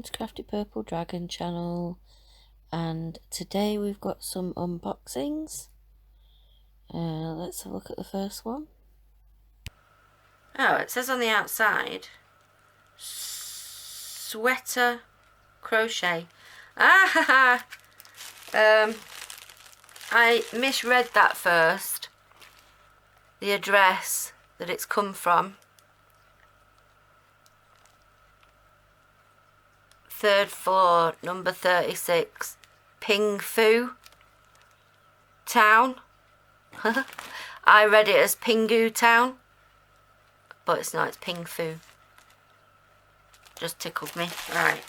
welcome to Crafty Purple Dragon channel, and today we've got some unboxings. Let's have a look at the first one. Oh, it says on the outside sweater crochet. I misread that first, the address that it's come from. 3rd floor, number 36, Ping Fu Town. I read it as Pingu Town, but it's not, it's Ping Fu. Just tickled me. Right.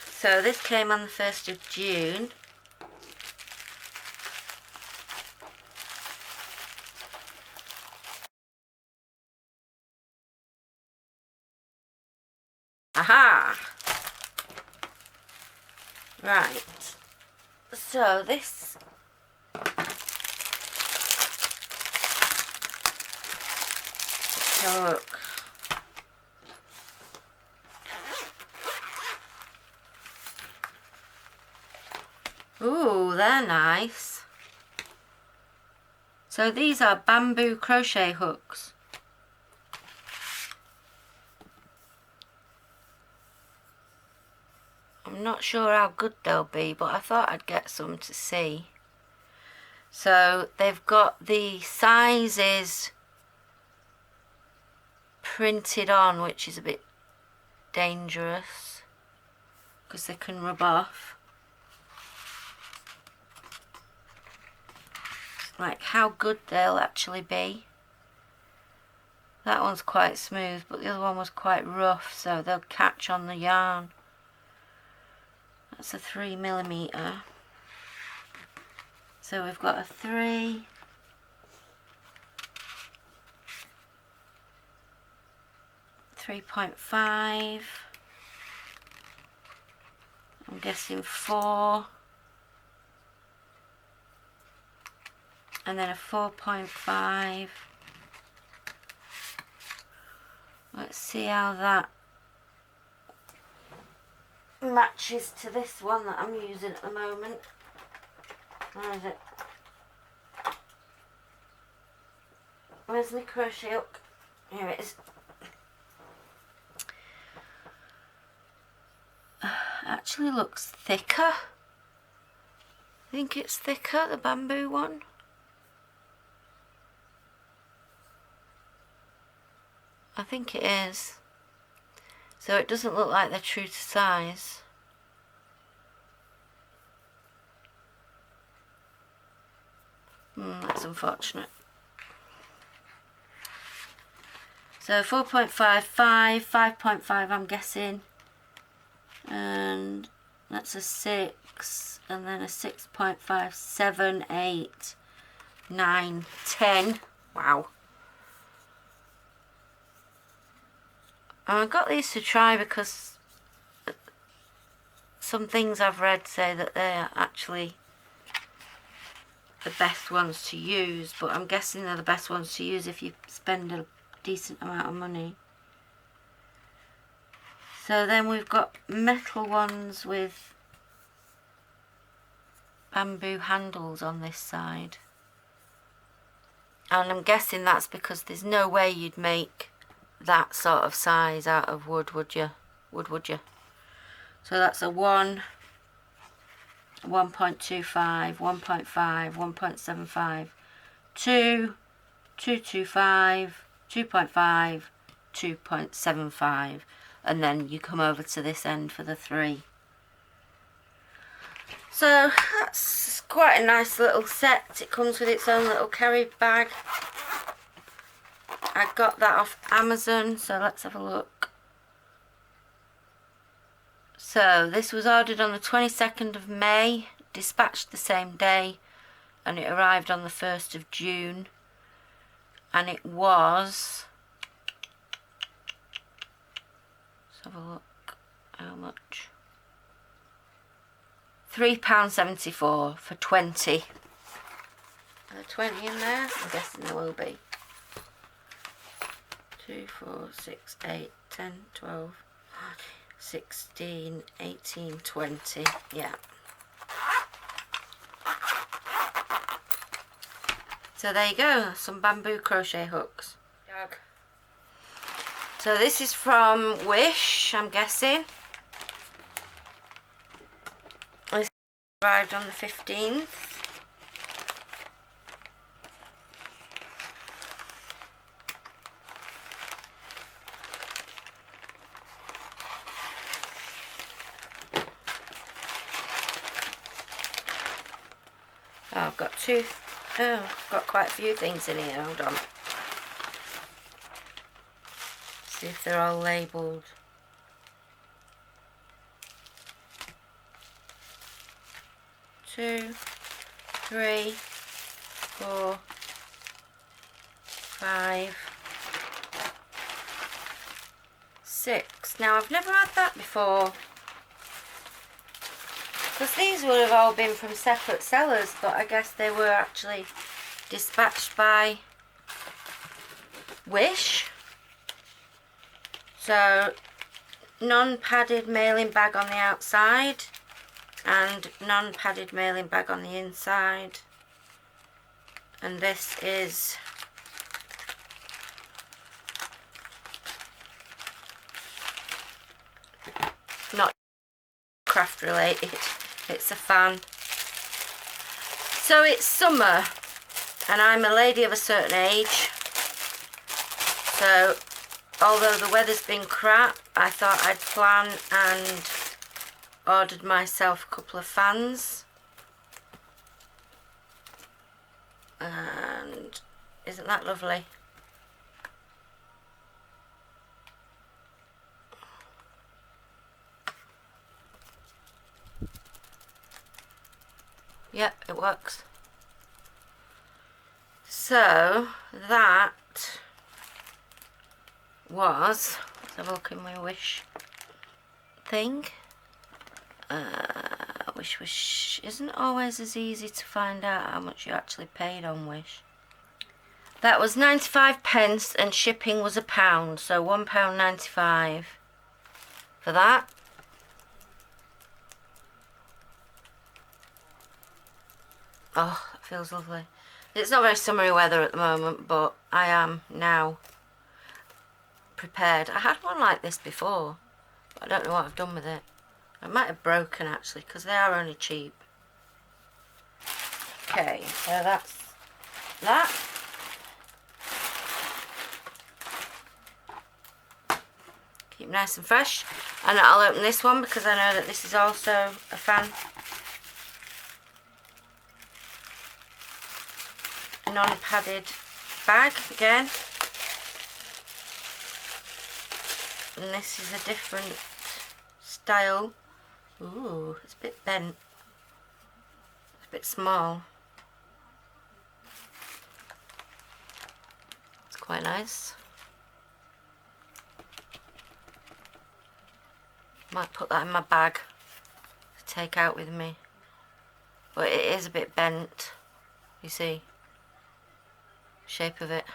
So this came on the 1st of June. Aha! Right. So this look. Ooh, they're nice. So these are bamboo crochet hooks. I'm not sure how good they'll be, but I thought I'd get some to see. So they've got the sizes printed on, which is a bit dangerous because they can rub off. Like how good they'll actually be. That one's quite smooth, but the other one was quite rough, so they'll catch on the yarn. That's a 3mm. So we've got a 3, 3.5, I'm guessing 4, and then a 4.5. Let's see how that matches to this one that I'm using at the moment. Where is it? Where's my crochet hook? Here it is. Actually looks thicker. I think it's thicker, the bamboo one. I think it is. So it doesn't look like they're true to size. That's unfortunate. So 4.5, 5.5 I'm guessing. And that's a 6. And then a 6.5, 7, 8, 9, 10. Wow. I got these to try because some things I've read say that they're actually the best ones to use, but I'm guessing they're the best ones to use if you spend a decent amount of money. So then we've got metal ones with bamboo handles on this side, and I'm guessing that's because there's no way you'd make that sort of size out of wood, would you? Would you? So that's a 1, 1.25, 1.5, 1.75, 2, 2.25, 2.5, 2.75, and then you come over to this end for the 3. So that's quite a nice little set. It comes with its own little carry bag. I got that off Amazon, so let's have a look. So this was ordered on the 22nd of May, dispatched the same day, and it arrived on the 1st of June. And it was, let's have a look, how much? £3.74 for 20. Are there 20 in there? I'm guessing there will be. 2, 4, 6, 8, 10, 12, 16, 18, 20. Yeah. So there you go, some bamboo crochet hooks. So this is from Wish, I'm guessing. This arrived on the 15th. Oh, I've got two. Oh, I've got quite a few things in here. Hold on. See if they're all labelled. Two, three, 4, 5, 6. Now I've never had that before. Because these would have all been from separate sellers, but I guess they were actually dispatched by Wish. So, non-padded mailing bag on the outside and non-padded mailing bag on the inside. And this is not craft related. It's a fan. So it's summer and I'm a lady of a certain age, so although the weather's been crap, I thought I'd plan and ordered myself a couple of fans. And isn't that lovely? Yep, it works. So that was, let's have a look in my Wish thing. Wish isn't always as easy to find out how much you actually paid on Wish. That was 95p and shipping was £1, so £1.95 for that. Oh, that feels lovely. It's not very summery weather at the moment, but I am now prepared. I had one like this before, but I don't know what I've done with it. I might have broken actually, because they are only cheap. Okay, so that's that. Keep nice and fresh. And I'll open this one because I know that this is also a fan. Non-padded bag again. And this is a different style. Ooh, it's a bit bent. It's a bit small. It's quite nice. Might put that in my bag to take out with me. But it is a bit bent, you see. Shape of it.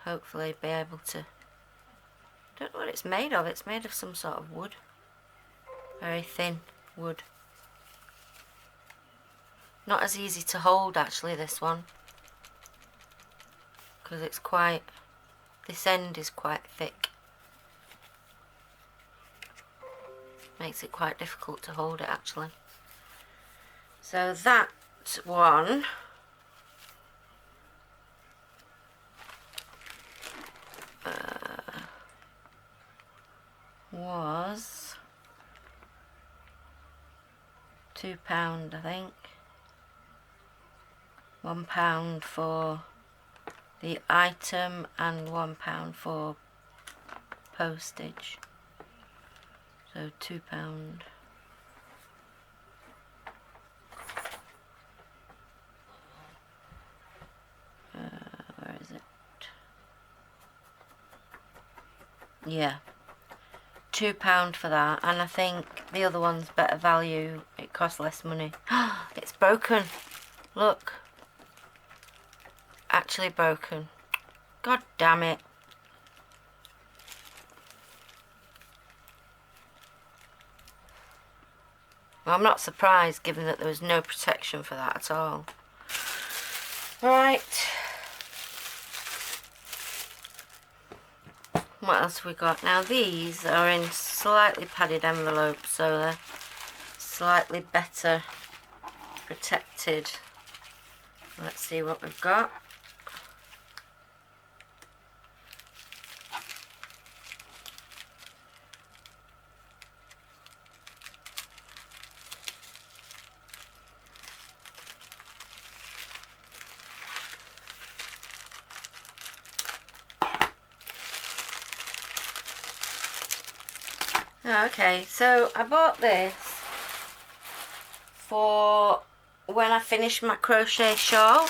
Hopefully be able to. Don't know what it's made of. It's made of some sort of wood. Very thin wood. Not as easy to hold actually, this one, because it's quite, this end is quite thick. Makes it quite difficult to hold it actually. So that one was £2, I think. £1 for the item and £1 for postage. So £2. Where is it? Yeah, £2 for that, and I think the other one's better value. It costs less money. It's broken. Look, actually broken. God damn it. Well, I'm not surprised given that there was no protection for that at all. Right. What else have we got? Now these are in slightly padded envelopes, so they're slightly better protected. Let's see what we've got. Okay, so I bought this for when I finish my crochet shawl.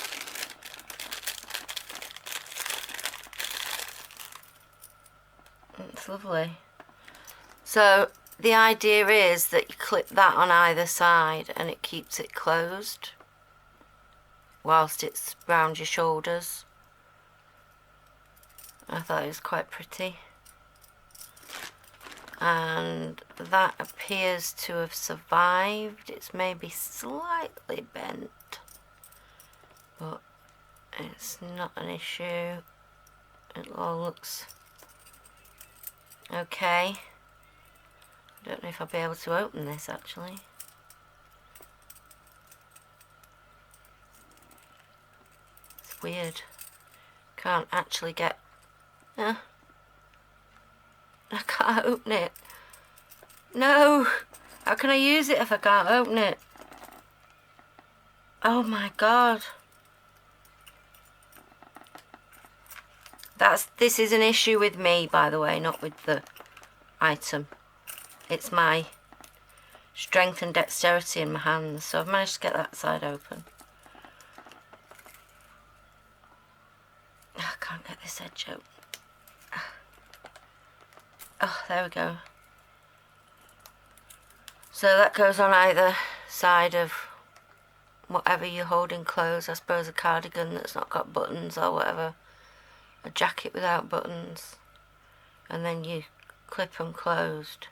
It's lovely. So the idea is that you clip that on either side and it keeps it closed whilst it's round your shoulders. I thought it was quite pretty. And that appears to have survived. It's maybe slightly bent, but it's not an issue. It all looks okay. I don't know if I'll be able to open this actually. It's weird. Can't actually get... I can't open it. No! How can I use it if I can't open it? Oh my god. This is an issue with me, by the way, not with the item. It's my strength and dexterity in my hands, so I've managed to get that side open. I can't get this edge open. Oh, there we go. So that goes on either side of whatever you're holding closed. I suppose a cardigan that's not got buttons or whatever. A jacket without buttons. And then you clip them closed.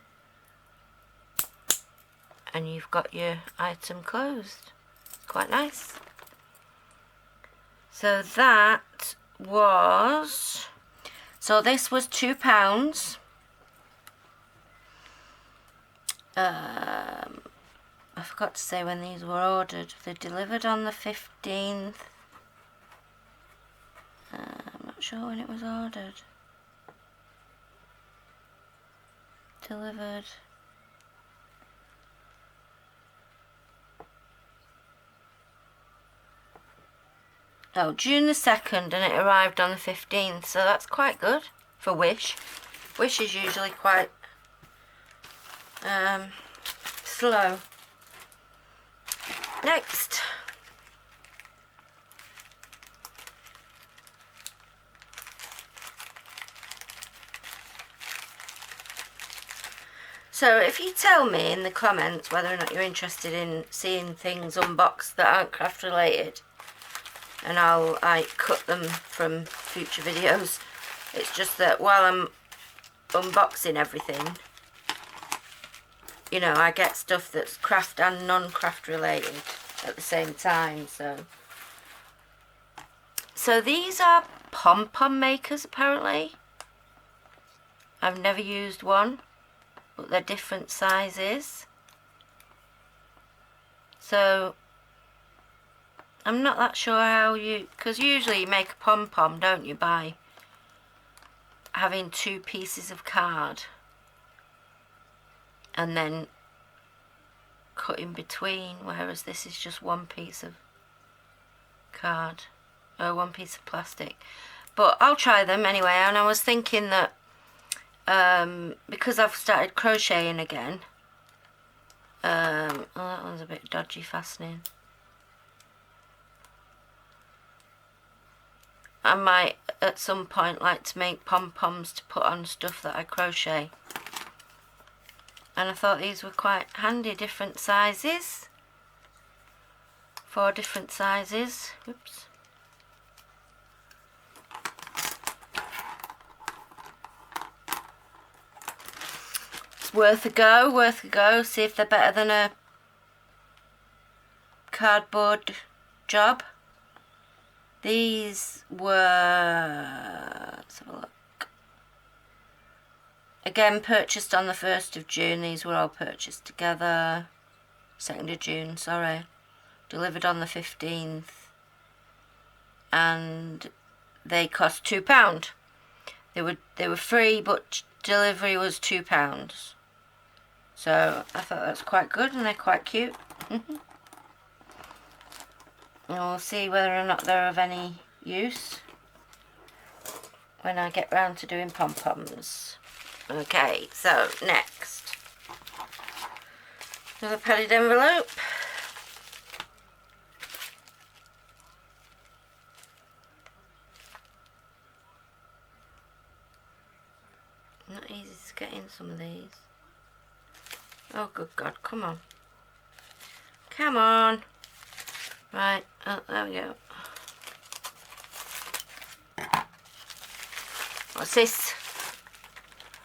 And you've got your item closed. It's quite nice. So that was... So this was £2. I forgot to say when these were ordered. They delivered on the 15th. I'm not sure when it was ordered. Delivered. Oh, June the 2nd, and it arrived on the 15th, so that's quite good for Wish. Wish is usually quite slow. Next. So if you tell me in the comments whether or not you're interested in seeing things unboxed that aren't craft related, and I'll cut them from future videos. It's just that while I'm unboxing everything, you know, I get stuff that's craft and non-craft related at the same time. So these are pom-pom makers apparently. I've never used one, but they're different sizes. So I'm not that sure how you, because usually you make a pom-pom, don't you, by having two pieces of card and then cut in between, whereas this is just one piece of card, or one piece of plastic. But I'll try them anyway, and I was thinking that because I've started crocheting again, oh, that one's a bit dodgy fastening. I might at some point like to make pom-poms to put on stuff that I crochet. And I thought these were quite handy, different sizes. 4 different sizes. Oops. It's worth a go, see if they're better than a cardboard job. These were, let's have a look. Again, purchased on the 1st of June. These were all purchased together. 2nd of June, sorry. Delivered on the 15th. And they cost £2. They were free, but delivery was £2. So I thought that's quite good, and they're quite cute. And we'll see whether or not they're of any use when I get round to doing pom-poms. Okay, so next, another padded envelope. Not easy to get in some of these. Oh, good God, come on. Come on. Right, oh, there we go. What's this?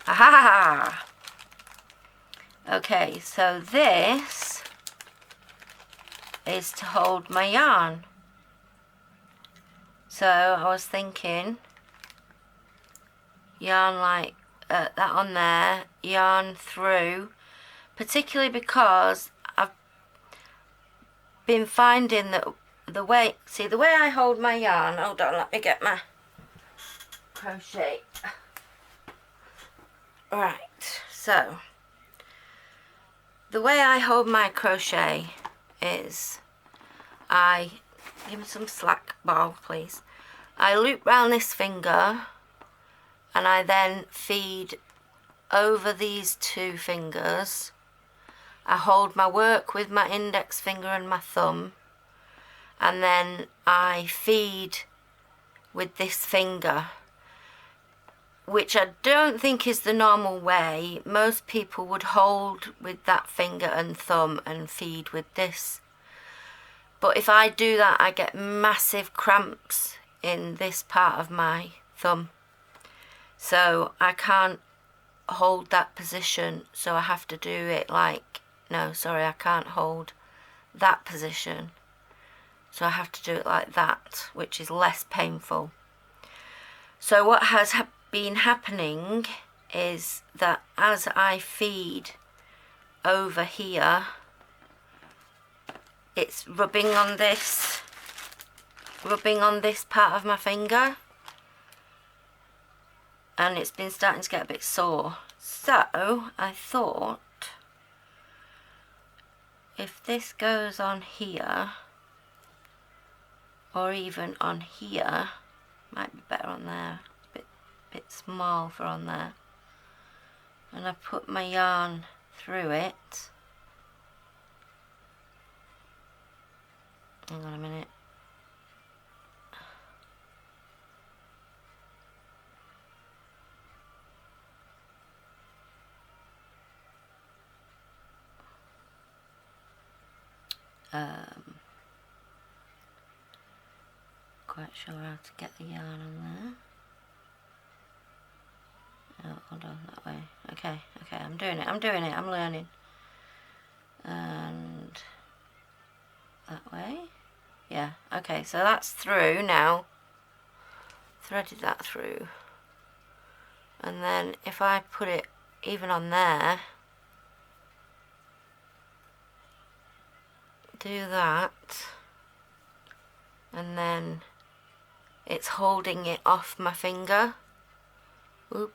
Aha! Okay, so this is to hold my yarn. So I was thinking yarn like that on there, yarn through, particularly because I've been finding that the way I hold my yarn, hold on, let me get my crochet. Right, so the way I hold my crochet is give me some slack ball please. I loop round this finger and I then feed over these two fingers. I hold my work with my index finger and my thumb, and then I feed with this finger, which I don't think is the normal way. Most people would hold with that finger and thumb and feed with this. But if I do that, I get massive cramps in this part of my thumb. So I can't hold that position, so I have to do it like, no, sorry, I can't hold that position. So I have to do it like that, which is less painful. So what has been happening is that as I feed over here, it's rubbing on this part of my finger, and it's been starting to get a bit sore. So I thought if this goes on here, or even on here, might be better on there, bit small for on there, and I put my yarn through it. Hang on a minute. Quite sure how to get the yarn on there. Oh, hold on, that way. Okay, I'm doing it, I'm learning. And that way. Yeah, okay, so that's through now. Threaded that through. And then if I put it even on there, do that, and then it's holding it off my finger. Oop,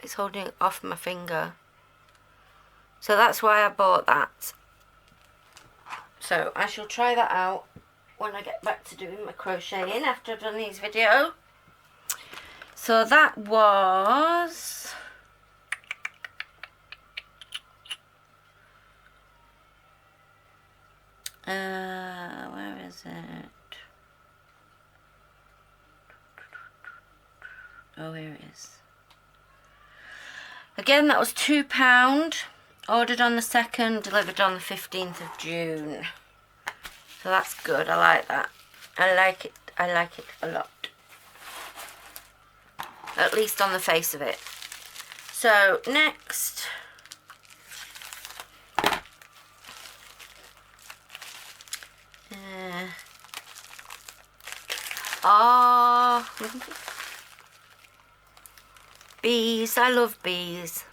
it's holding it off my finger. So that's why I bought that. So I shall try that out when I get back to doing my crocheting after I've done these videos. So that was where is it? Oh, here it is. Again, that was £2. Ordered on the 2nd, delivered on the 15th of June. So that's good, I like that. I like it a lot. At least on the face of it. So, next. Ah, bees. I love bees.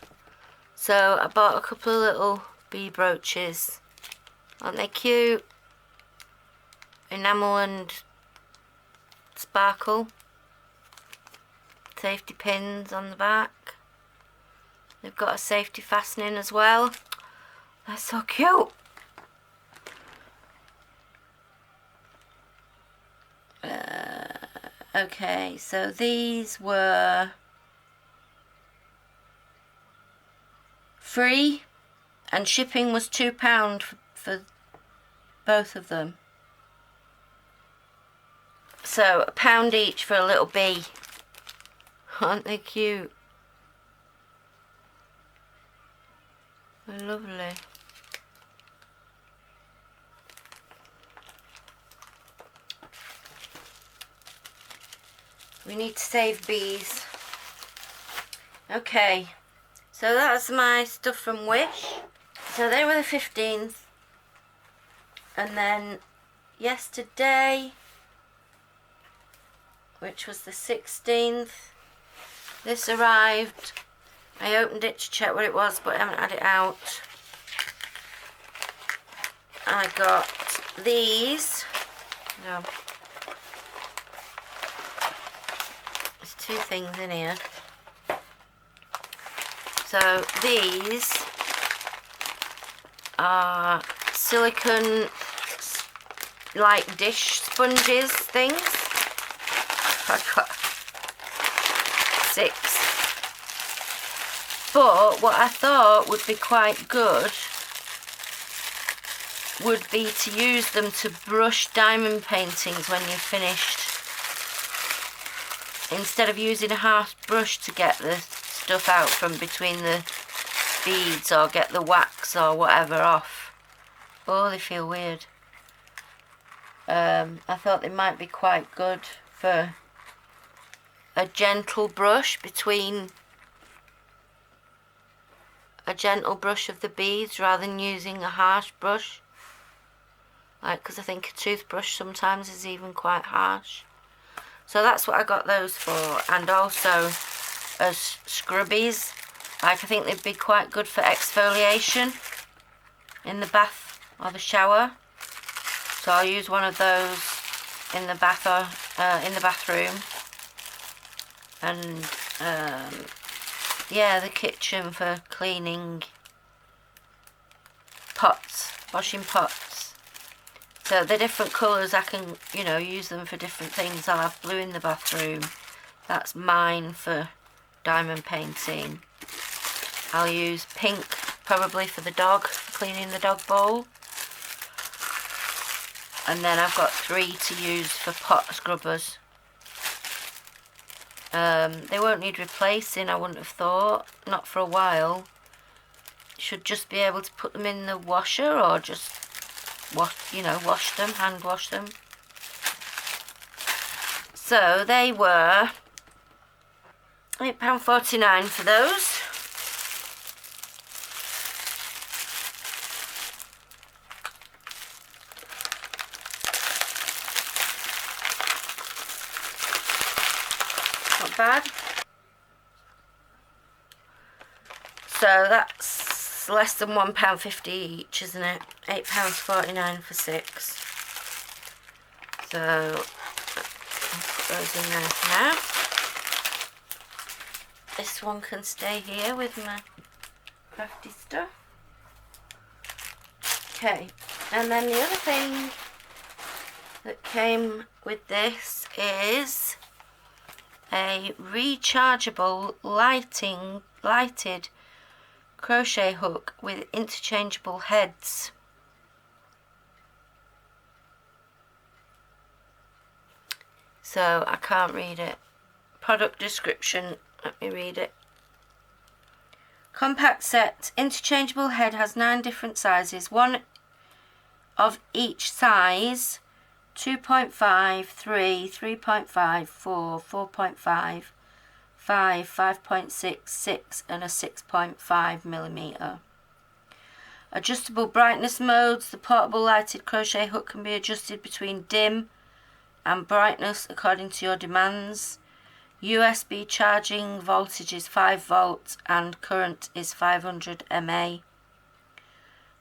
So I bought a couple of little bee brooches. Aren't they cute? Enamel and sparkle. Safety pins on the back. They've got a safety fastening as well. They're so cute. Okay, so these were free and shipping was £2 for both of them. So £1 each for a little bee. Aren't they cute? They're lovely. We need to save bees. Okay, so that's my stuff from Wish. So they were the 15th. And then yesterday, which was the 16th, this arrived. I opened it to check what it was, but I haven't had it out. I got these. No. There's two things in here. So these are silicone like dish sponges things. I got 6. But what I thought would be quite good would be to use them to brush diamond paintings when you're finished. Instead of using a harsh brush to get the stuff out from between the beads or get the wax or whatever off. Oh, they feel weird. I thought they might be quite good for a gentle brush between a gentle brush of the beads rather than using a harsh brush. Like, because I think a toothbrush sometimes is even quite harsh. So that's what I got those for. And also as scrubbies. Like, I think they'd be quite good for exfoliation in the bath or the shower. So I'll use one of those in the bath or in the bathroom. And yeah, the kitchen for cleaning pots, washing pots. So the different colours, I can, you know, use them for different things. I'll have blue in the bathroom. That's mine for diamond painting. I'll use pink probably for the dog, cleaning the dog bowl. And then I've got 3 to use for pot scrubbers. They won't need replacing, I wouldn't have thought. Not for a while. Should just be able to put them in the washer or just wash, you know, wash them, hand wash them. So they were £8.49 for those. Not bad. So that's less than £1.50 each, isn't it? £8.49 for 6. So I'll put those in there for now. This one can stay here with my crafty stuff. Okay, and then the other thing that came with this is a rechargeable lighted crochet hook with interchangeable heads. So I can't read it. Product description, let me read it. Compact set, interchangeable head, has 9 different sizes, one of each size, 2.5, 3, 3.5, 4, 4.5, 5, 5.6, 6 and a 6.5mm. Adjustable brightness modes. The portable lighted crochet hook can be adjusted between dim, and brightness according to your demands. USB charging voltage is 5 volts and current is 500 mAh.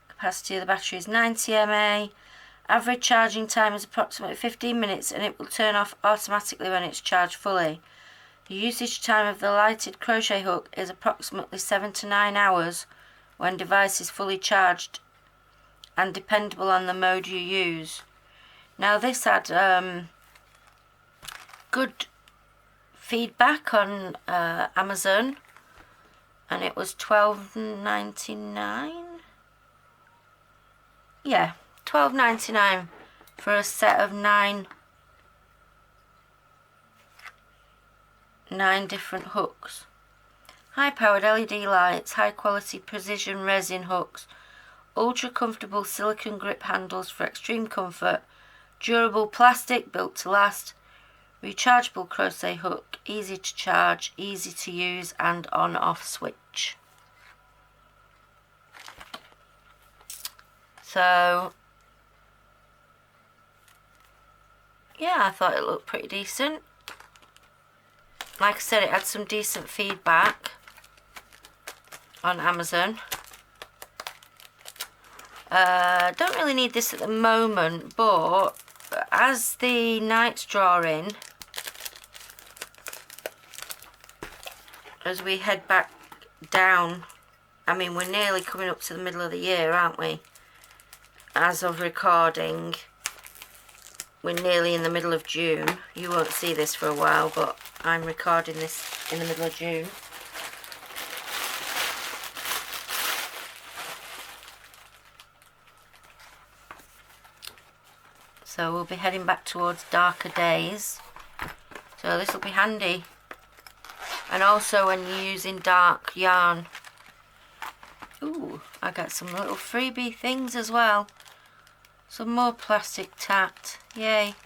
Capacity of the battery is 90 mAh. Average charging time is approximately 15 minutes and it will turn off automatically when it's charged fully. The usage time of the lighted crochet hook is approximately 7 to 9 hours when device is fully charged and dependable on the mode you use. Now this had good feedback on Amazon, and it was $12.99. Yeah, $12.99 for a set of nine different hooks. High powered LED lights, high quality precision resin hooks, ultra comfortable silicone grip handles for extreme comfort, durable plastic built to last, rechargeable crochet hook, easy to charge, easy to use and on off switch. So yeah, I thought it looked pretty decent. Like I said, it had some decent feedback on Amazon. Don't really need this at the moment, but as the night's drawing, as we head back down, I mean we're nearly coming up to the middle of the year, aren't we? As of recording, we're nearly in the middle of June. You won't see this for a while, but I'm recording this in the middle of June. So we'll be heading back towards darker days. So this will be handy. And also when you're using dark yarn. Ooh, I got some little freebie things as well. Some more plastic tat. Yay.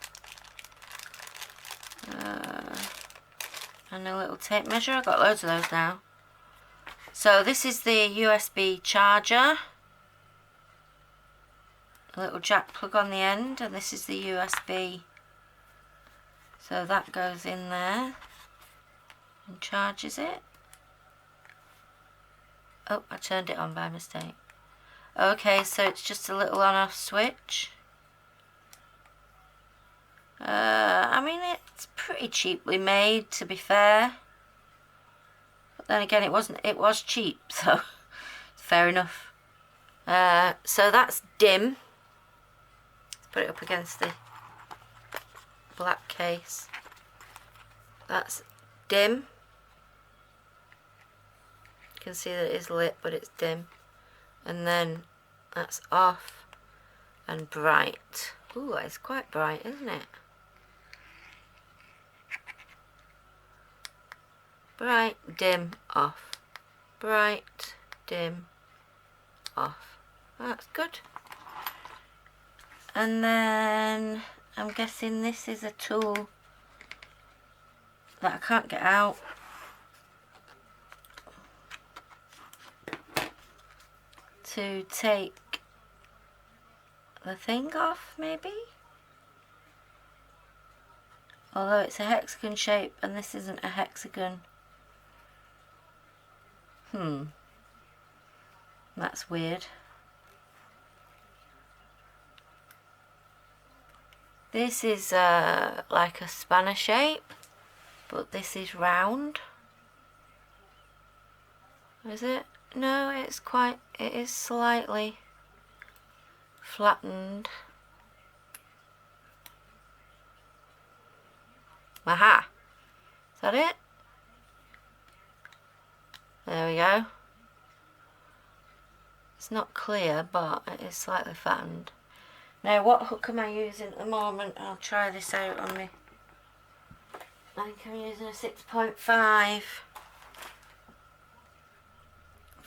And a little tape measure. I've got loads of those now. So this is the USB charger. A little jack plug on the end, and this is the USB. So that goes in there and charges it. Oh, I turned it on by mistake. Okay, so it's just a little on-off switch. I mean, it's pretty cheaply made, to be fair. But then again, it was cheap, so fair enough. So that's dim. Let's put it up against the black case. That's dim. You can see that it is lit, but it's dim. And then that's off and bright. Ooh, it's quite bright, isn't it? Bright, dim, off. Bright, dim, off. That's good. And then I'm guessing this is a tool that I can't get out. To take the thing off, maybe? Although it's a hexagon shape and this isn't a hexagon. That's weird. This is like a spanner shape, but this is round. Is it? No, it is slightly flattened. Aha! Is that it? There we go. It's not clear, but it is slightly flattened. Now, what hook am I using at the moment? I'll try this out on me. I think I'm using a 6.5.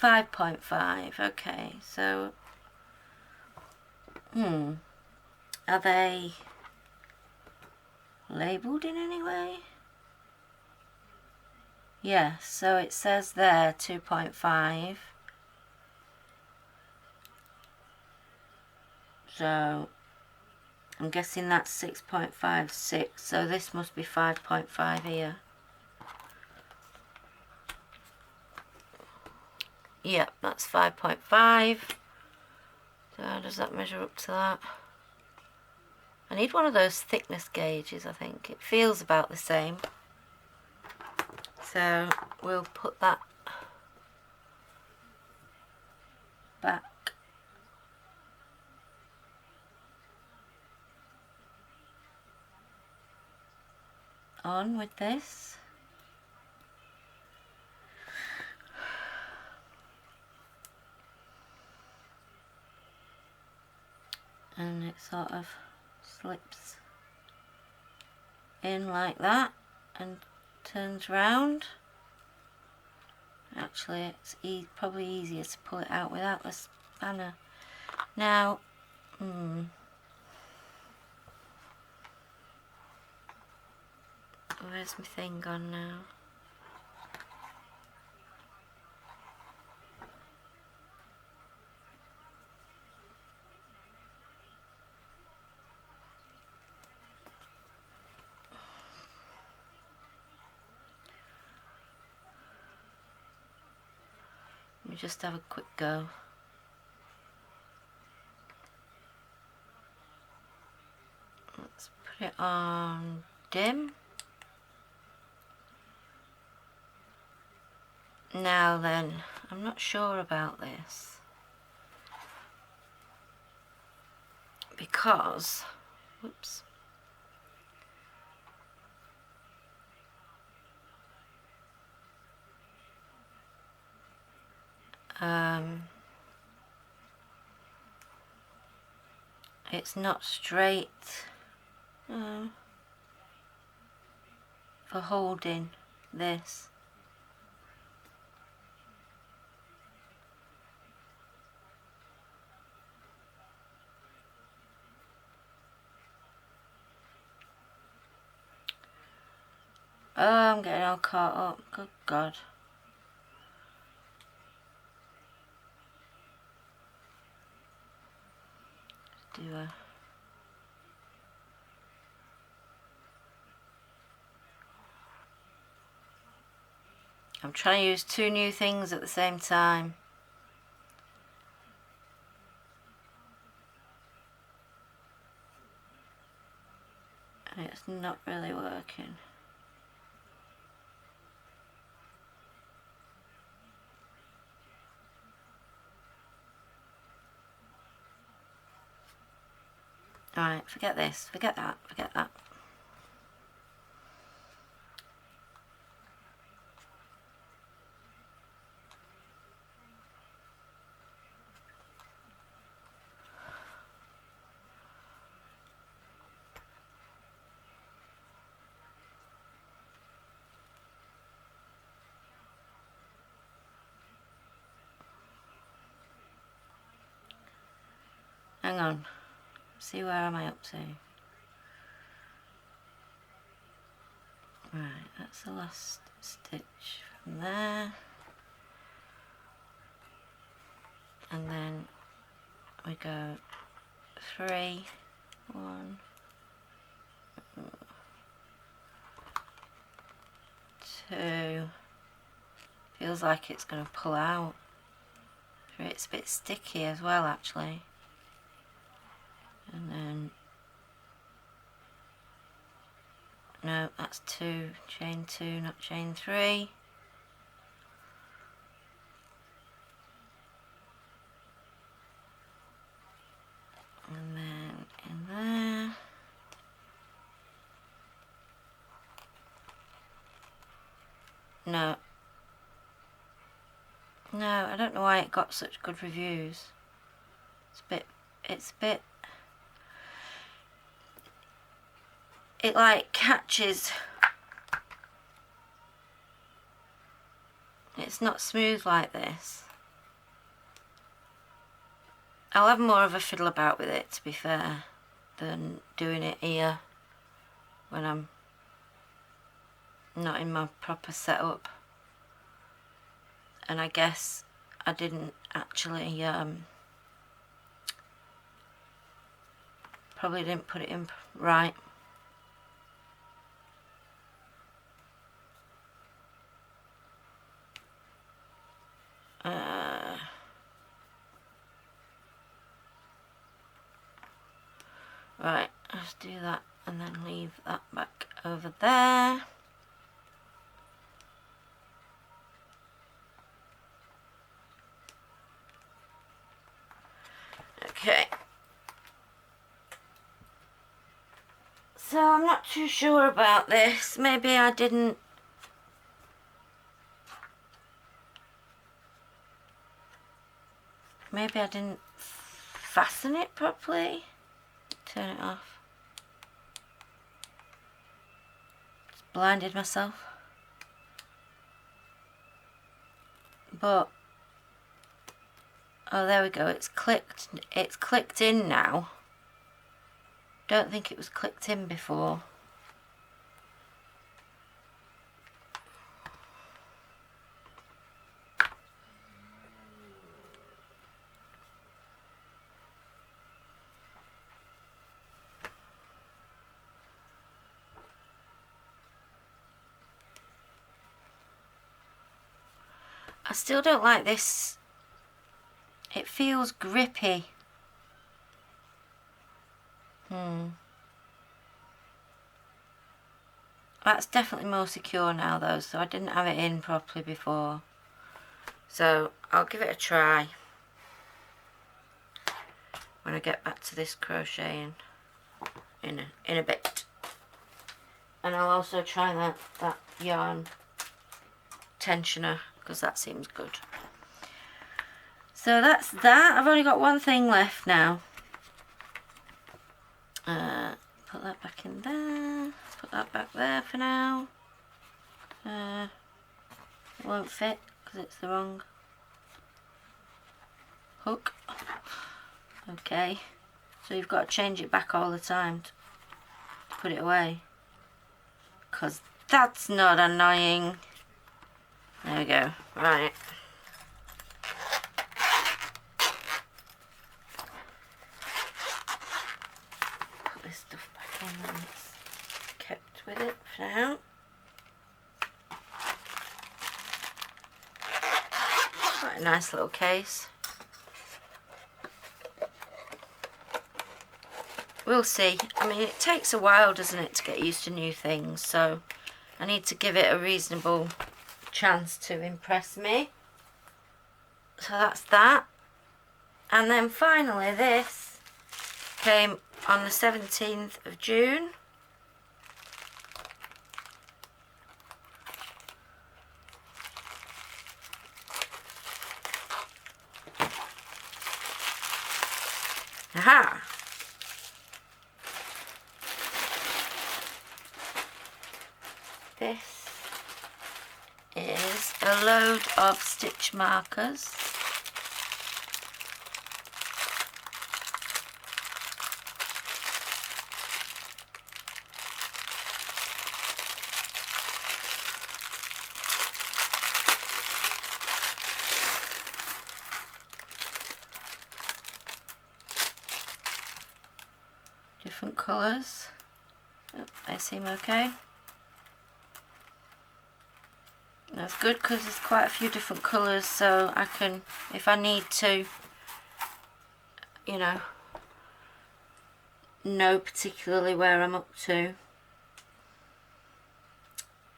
5.5, okay, so, are they labelled in any way? Yes, so it says there 2.5. So I'm guessing that's 6.56, so this must be 5.5 here. Yep, that's 5.5. So how does that measure up to that? I need one of those thickness gauges, I think. It feels about the same. So we'll put that back on with this. And it sort of slips in like that and turns round. Actually, it's probably easier to pull it out without the spanner. Now, where's my thing gone now? Let me just have a quick go. Let's put it on dim. Now then, I'm not sure about this because, whoops, it's not straight for holding this. Oh, I'm getting all caught up. Good God. Do a I'm trying to use two new things at the same time. And it's not really working. Alright, forget this, forget that, forget that. Hang on, see where am I up to? Right, that's the last stitch from there. And then we go 3, 1, 2. Feels like it's going to pull out. It's a bit sticky as well, actually. And then, no, that's 2, chain 2, not chain 3. And then in there. No. No, I don't know why it got such good reviews. It's a bit, it like catches. It's not smooth like this. I'll have more of a fiddle about with it, to be fair, than doing it here when I'm not in my proper setup. And I guess I didn't actually Probably didn't put it in right. Right, let's do that and then leave that back over there. Okay. So I'm not too sure about this. Maybe I didn't fasten it properly. Turn it off. Just blinded myself. But oh, there we go. It's clicked in now. Don't think it was clicked in before. I still don't like this. It feels grippy. That's definitely more secure now though, so I didn't have it in properly before. So I'll give it a try when I get back to this crocheting in a bit. And I'll also try that yarn tensioner, because that seems good. So that's that. I've only got one thing left now. Put that back in there. Put that back there for now. It won't fit because it's the wrong hook. Okay. So you've got to change it back all the time to put it away. Because that's not annoying. There we go. Right. Put this stuff back in and it's kept with it for now. Quite a nice little case. We'll see. I mean, it takes a while, doesn't it, to get used to new things, so I need to give it a reasonable chance to impress me. So that's that. And then finally this came on the 17th of June. Aha! This is a load of stitch markers. Different colours. Oh, they seem okay. That's good because there's quite a few different colours, so I can, if I need to, you know particularly where I'm up to.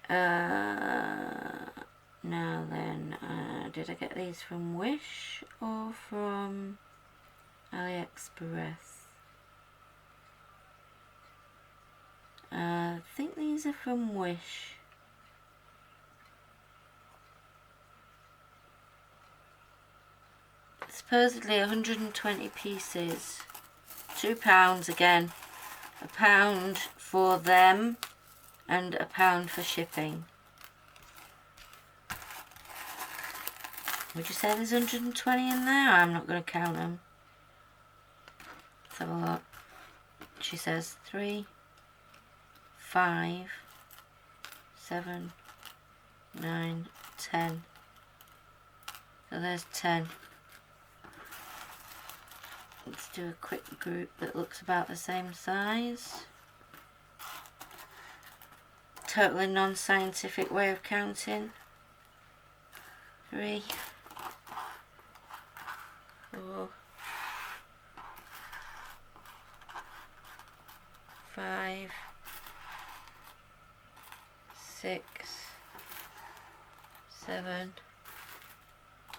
Now then, did I get these from Wish or from AliExpress? I think these are from Wish. Supposedly 120 pieces, £2 again, £1 for them and £1 for shipping. Would you say there's 120 in there? I'm not going to count them. Let's have a look. She says 3, 5, 7, 9, 10. So there's 10. Let's do a quick group that looks about the same size. Totally non-scientific way of counting. 3, 4, 5, 6, 7,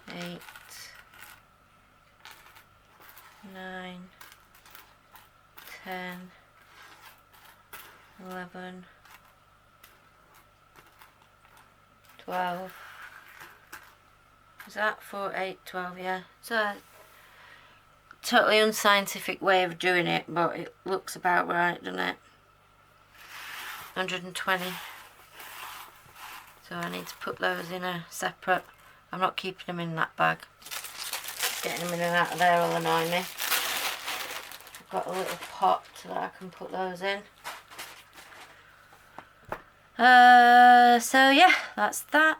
8, 9, 10, 11, 12. Is that 4, 8, 12? Yeah. It's a totally unscientific way of doing it, but it looks about right, doesn't it? 120. So I need to put those in a separate. I'm not keeping them in that bag. Getting them in and out of there will annoy me. I've got a little pot that I can put those in. So yeah, that's that.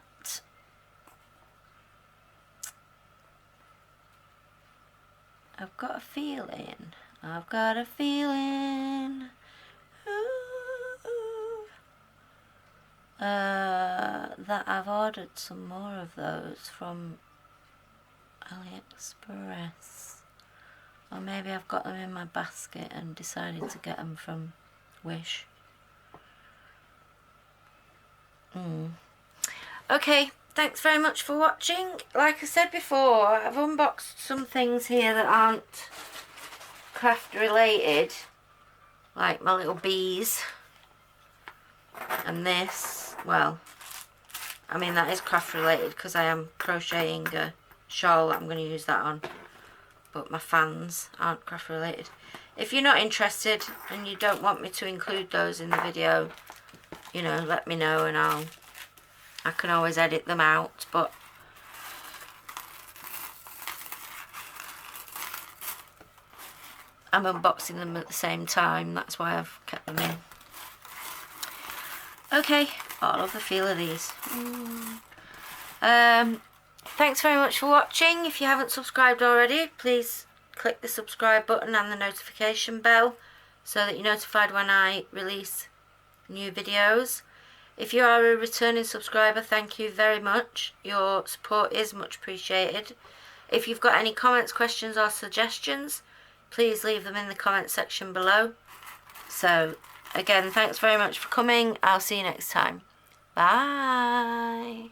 I've got a feeling that I've ordered some more of those from AliExpress, or maybe I've got them in my basket and decided to get them from Wish. Okay, thanks very much for watching. Like I said before, I've unboxed some things here that aren't craft related, like my little bees and this. Well, I mean that is craft related because I am crocheting a shawl that I'm going to use that on, but my fans aren't craft related. If you're not interested and you don't want me to include those in the video, you know, let me know and I can always edit them out, but I'm unboxing them at the same time, that's why I've kept them in. Okay, I love the feel of these. Thanks very much for watching. If you haven't subscribed already, please click the subscribe button and the notification bell so that you're notified when I release new videos. If you are a returning subscriber, thank you very much. Your support is much appreciated. If you've got any comments, questions or suggestions, please leave them in the comment section below. So again, thanks very much for coming. I'll see you next time. Bye.